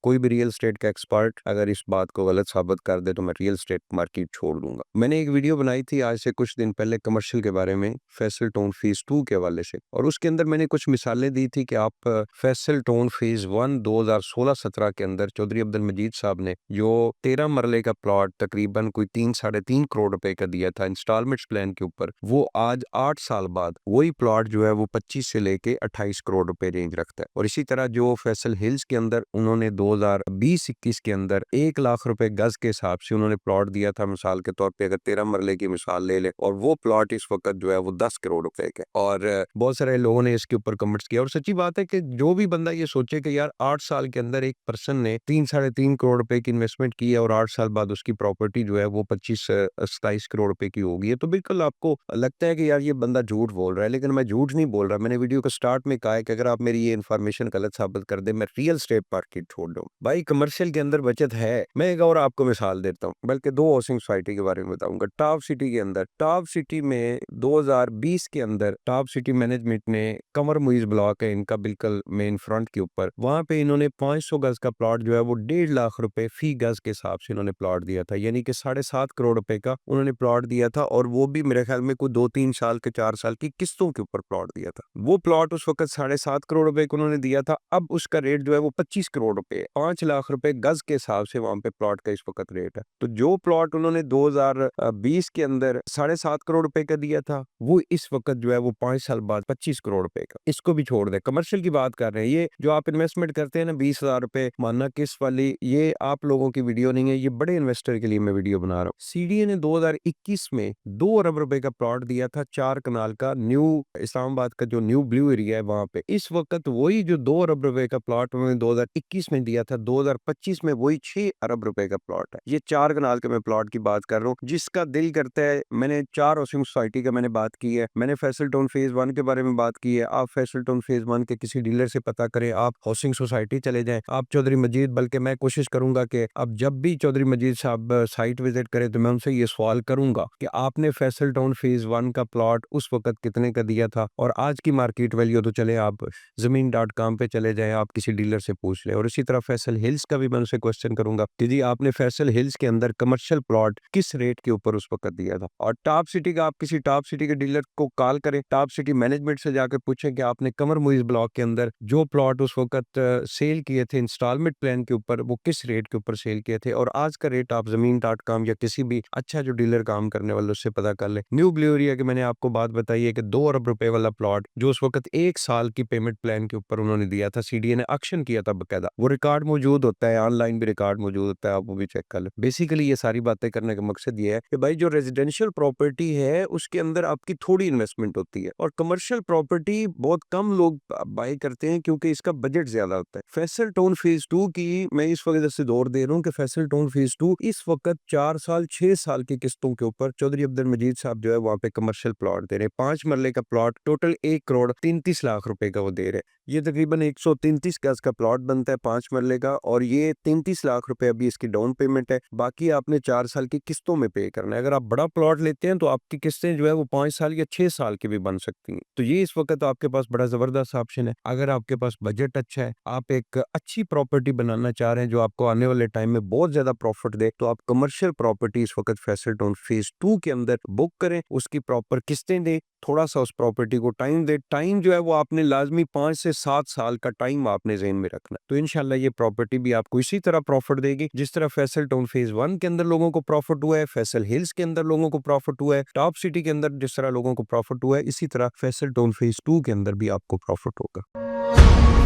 कोई भी real estate का एक्सपर्ट अगर इस बात को गलत साबित कर दे तो मैं रियल एस्टेट मार्केट छोड़ दूंगा। मैंने एक वीडियो बनाई थी आज से कुछ दिन पहले कमर्शियल के बारे में, फैसल टाउन फेज 2 के हवाले से, और उसके अंदर मैंने कुछ मिसालें दी थी कि आप फैसल टाउन फेज 1 2016-17 के अंदर चौधरी अब्दुल मजीद साहब ने जो 13 मरले का प्लॉट तकरीबन कोई 3-3.5 करोड़ रुपए का दिया था इंस्टॉलमेंट्स प्लान के ऊपर, वो आज 8 साल बाद वही प्लॉट जो है वो 25 से लेके 28 करोड़ रुपए रेंज रखता है। और इसी तरह जो फैसल हिल्स के अंदर उन्होंने 2020-21 के अंदर 1 लाख रुपए गज के हिसाब से उन्होंने प्लॉट दिया था, मिसाल के तौर पे अगर 13 मरले की मिसाल ले ले, और वो प्लॉट इस वक्त जो है वो 10 करोड़ रुपए के। और बहुत सारे लोगों ने इसके ऊपर कमेंट्स किया। और सच्ची बात है कि जो भी बंदा ये सोचे कि यार 8 साल के अंदर एक पर्सन ने 3-3.5 करोड़ रुपए की इन्वेस्टमेंट की है और 8 साल बाद उसकी प्रॉपर्टी जो है वो 25-27 करोड़ रुपए की होगी है, तो बिल्कुल आपको लगता है कि यार ये बंदा झूठ बोल रहा है। लेकिन मैं झूठ नहीं बोल रहा। मैंने वीडियो के स्टार्ट में कहा है कि अगर आप मेरी ये इन्फॉर्मेशन गलत साबित कर दे मैं रियल स्टेट मार्केट छोड़ दूं। भाई कमर्शियल के अंदर बचत है। मैं एक और आपको मिसाल देता हूँ, बल्कि 2 हाउसिंग सोसाइटी के बारे में बताऊंगा। टॉप सिटी के अंदर, टॉप सिटी में 2020 के अंदर टॉप सिटी मैनेजमेंट ने कमर मुइज ब्लॉक है इनका बिल्कुल मेन फ्रंट के ऊपर, वहां पे इन्होंने 500 गज का प्लॉट जो है वो 1.5 लाख रुपए फी गज के हिसाब से इन्होंने प्लॉट दिया था, यानी कि 7.5 करोड़ रुपए का उन्होंने प्लॉट दिया था। और वो भी मेरे ख्याल में कोई 2-3 साल के 4 साल की किस्तों के ऊपर प्लॉट दिया था। वो प्लॉट उस वक्त 7.5 करोड़ रुपए को उन्होंने दिया था। अब उसका रेट जो है वो 25 करोड़ रुपए, 5 लाख रुपए गज के हिसाब से वहां पे प्लॉट का इस वक्त रेट है। तो जो प्लॉट उन्होंने 2020 के अंदर 7.5 करोड़ रुपए का दिया था, वो इस वक्त जो है वो 5 साल बाद 25 करोड़ रुपए का। इसको भी छोड़ दे, कमर्शियल की बात कर रहे हैं। ये जो आप इन्वेस्टमेंट करते हैं ना 20,000 रुपए मानना किस्त वाली, ये आप लोगों की वीडियो नहीं है, ये बड़े इन्वेस्टर के लिए मैं वीडियो बना रहा हूँ। सीडीए ने 2021 में 2 अरब रुपए का प्लॉट दिया था 4 कनाल का, न्यू इस्लामाबाद का जो न्यू ब्लू एरिया है वहां पे। इस वक्त वही जो 2 अरब रुपए का प्लॉट उन्होंने 2021 में दिया था, 2025 में वही 6 अरब रुपए का प्लॉट है। ये 4 कनाल के मैं प्लॉट की बात कर रहा हूँ। जिसका दिल करता है, मैंने 4 हाउसिंग सोसाइटी का मैंने बात की है, मैंने फैसल टाउन फेज 1 के बारे में बात की है। आप फैसल टाउन फेज 1 के किसी डीलर से पता करें, आप हाउसिंग सोसाइटी चले जाएं, आप चौधरी मजीद, बल्कि मैं कोशिश करूंगा कि अब जब भी चौधरी मजीद साहब साइट विजिट करें तो मैं उनसे ये सवाल करूंगा कि आपने फैसल टाउन फेज 1 का प्लॉट उस वक्त कितने का दिया था और आज की मार्केट वैल्यू। तो चले आप ज़मीन.com पे चले जाएं, आप किसी डीलर से पूछ लें। और इसी तरह फैसल हिल्स का भी मैं उनसे क्वेश्चन करूंगा कि जी आपने फैसल हिल्स के अंदर कमर्शियल प्लॉट किस रेट के ऊपर उस वक्त दिया था। और टॉप सिटी का आप किसी टॉप सिटी के डीलर को कॉल करें, टॉप सिटी मैनेजमेंट से जाकर पूछें कि आपने कमर मुइज ब्लॉक के अंदर जो प्लॉट उस वक्त सेल किए थे इंस्टॉलमेंट प्लान के ऊपर, वो किस रेट के ऊपर सेल किए थे। और आज का रेट आप ज़मीन.com या किसी भी अच्छा जो डीलर काम करने वाले उससे पता कर ले। न्यू ब्लू एरिया की मैंने आपको बात बताई है कि 2 अरब रुपए वाला प्लॉट जो उस वक्त 1 साल की पेमेंट प्लान के ऊपर उन्होंने दिया था, सीडीए ने एक्शन किया था बकायदा। वो रिकॉर्ड मौजूद होता है, ऑनलाइन भी रिकॉर्ड मौजूद होता है, आप वो भी चेक कर लें। बेसिकली ये सारी बातें करने का मकसद ये है कि भाई जो रेजिडेंशियल प्रॉपर्टी है उसके अंदर आपकी थोड़ी इन्वेस्टमेंट होती है, और कमर्शियल प्रॉपर्टी बहुत कम लोग बाय करते हैं क्योंकि इसका बजट ज्यादा होता है। फैसल टाउन फेज 2 की मैं इस वजह से दौर दे रहा हूँ कि फैसल टाउन फेज 2 इस वक्त 4 साल 6 साल की किस्तों के ऊपर चौधरी अब्दुल मजीद साहब जो है वहाँ पे कमर्शियल प्लॉट दे रहे हैं। 5 मरले का प्लॉट टोटल 1 करोड़ 33 लाख रुपए का वो दे रहे हैं। ये तकरीबन 133 गज का प्लॉट बनता है 5 मरले का, और ये 33 लाख रुपए अभी इसकी डाउन पेमेंट है। बाकी आपने 4 साल की किस्तों में पे करना है। अगर आप बड़ा प्लॉट लेते हैं तो आपकी किस्तें जो है वो 5 साल या 6 साल की भी बन सकती हैं। तो ये इस वक्त आपके पास बड़ा जबरदस्त ऑप्शन है। अगर आपके पास बजट अच्छा है, आप एक अच्छी प्रॉपर्टी बनाना चाह रहे हैं जो आपको आने वाले टाइम में बहुत ज्यादा प्रॉफिट दे, तो आप कमर्शियल प्रॉपर्टी इस वक्त फैसल टाउन फेज 2 के अंदर बुक करें, उसकी प्रॉपर किस्तें दें, थोड़ा सा उस प्रॉपर्टी को टाइम दे। टाइम जो है वो आपने लाजमी 5 से 7 साल का टाइम आपने ज़हन में रखना। तो इंशाल्लाह ये प्रॉपर्टी भी आपको इसी तरह प्रॉफिट देगी जिस तरह फैसल टाउन फेज 1 के अंदर लोगों को प्रॉफिट हुआ है, फैसल हिल्स के अंदर लोगों को प्रॉफिट हुआ है, टॉप सिटी के अंदर जिस तरह लोगों को प्रॉफिट हुआ है, इसी तरह फैसल टाउन फेज 2 के अंदर भी आपको प्रॉफिट होगा।